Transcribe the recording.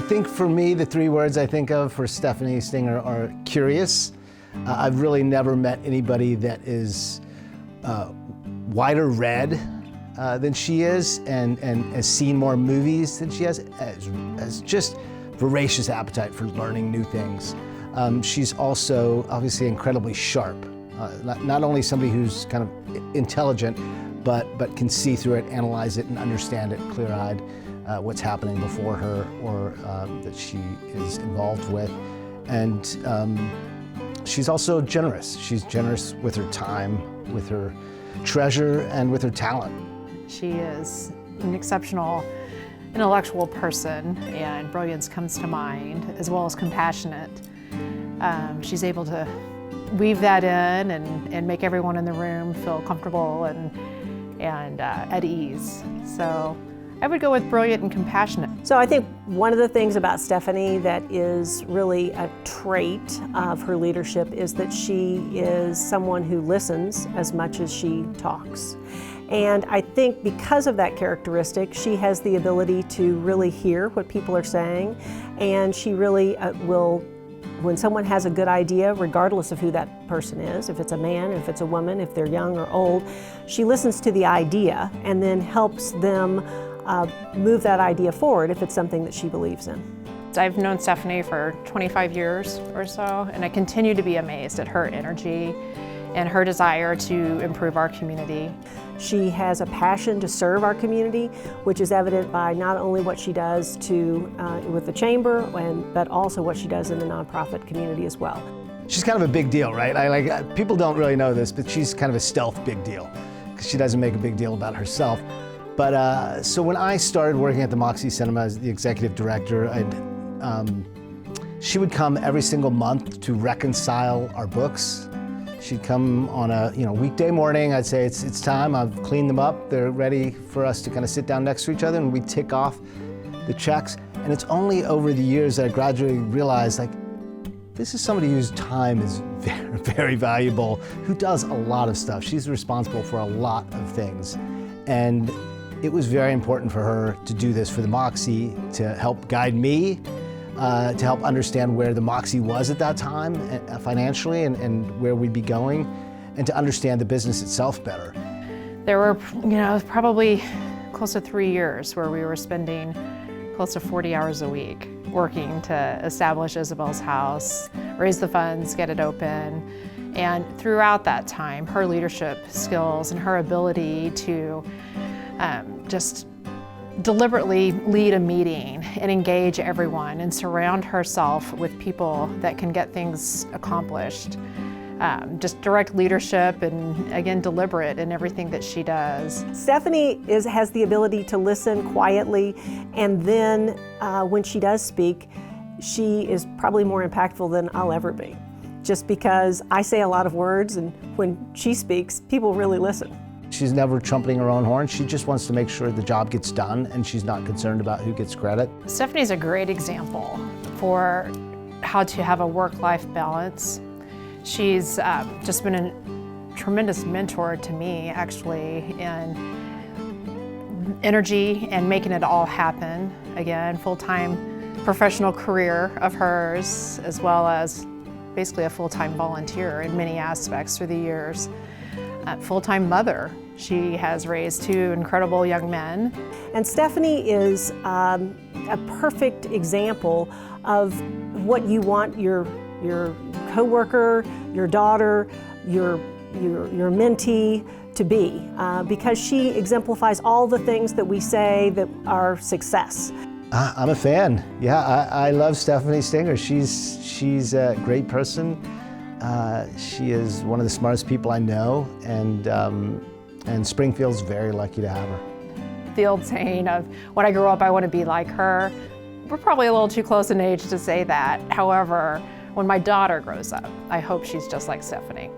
think for me, the three words I think of for Stephanie Stinger are curious. I've really never met anybody that is wider read than she is and has seen more movies than she has just voracious appetite for learning new things. She's also obviously incredibly sharp. Not only somebody who's kind of intelligent, but can see through it, analyze it, and understand it clear-eyed, what's happening before her or that she is involved with. And she's also generous. She's generous with her time, with her treasure, and with her talent. She is an exceptional intellectual person, and brilliance comes to mind, as well as compassionate. She's able to weave that in and make everyone in the room feel comfortable and at ease. So I would go with brilliant and compassionate. So I think one of the things about Stephanie that is really a trait of her leadership is that she is someone who listens as much as she talks. And I think because of that characteristic, she has the ability to really hear what people are saying, and she really will, when someone has a good idea, regardless of who that person is, if it's a man, if it's a woman, if they're young or old, she listens to the idea and then helps them move that idea forward if it's something that she believes in. I've known Stephanie for 25 years or so, and I continue to be amazed at her energy and her desire to improve our community. She has a passion to serve our community, which is evident by not only what she does with the chamber, but also what she does in the nonprofit community as well. She's kind of a big deal, right? People don't really know this, but she's kind of a stealth big deal because she doesn't make a big deal about herself. But so when I started working at the Moxie Cinema as the executive director, she would come every single month to reconcile our books. She'd come on a weekday morning. I'd say it's time. I've cleaned them up. They're ready for us to kind of sit down next to each other, and we tick off the checks. And it's only over the years that I gradually realized, this is somebody whose time is very, very valuable, who does a lot of stuff. She's responsible for a lot of things, and it was very important for her to do this for the Moxie, to help guide me, to help understand where the Moxie was at that time financially and where we'd be going, and to understand the business itself better. There were, probably close to 3 years where we were spending close to 40 hours a week working to establish Isabel's house, raise the funds, get it open. And throughout that time, her leadership skills and her ability to just deliberately lead a meeting and engage everyone and surround herself with people that can get things accomplished. Just direct leadership and, again, deliberate in everything that she does. Stephanie has the ability to listen quietly, and then when she does speak, she is probably more impactful than I'll ever be. Just because I say a lot of words, and when she speaks, people really listen. She's never trumpeting her own horn. She just wants to make sure the job gets done, and she's not concerned about who gets credit. Stephanie's a great example for how to have a work-life balance. She's just been a tremendous mentor to me, actually, in energy and making it all happen. Again, full-time professional career of hers, as well as basically a full-time volunteer in many aspects through the years. Full-time mother. She has raised 2 incredible young men. And Stephanie is a perfect example of what you want your coworker, your daughter, your mentee to be, because she exemplifies all the things that we say that are success. I'm a fan. Yeah, I love Stephanie Stinger. She's a great person. She is one of the smartest people I know, and Springfield's very lucky to have her. The old saying of, when I grow up, I want to be like her. We're probably a little too close in age to say that. However, when my daughter grows up, I hope she's just like Stephanie.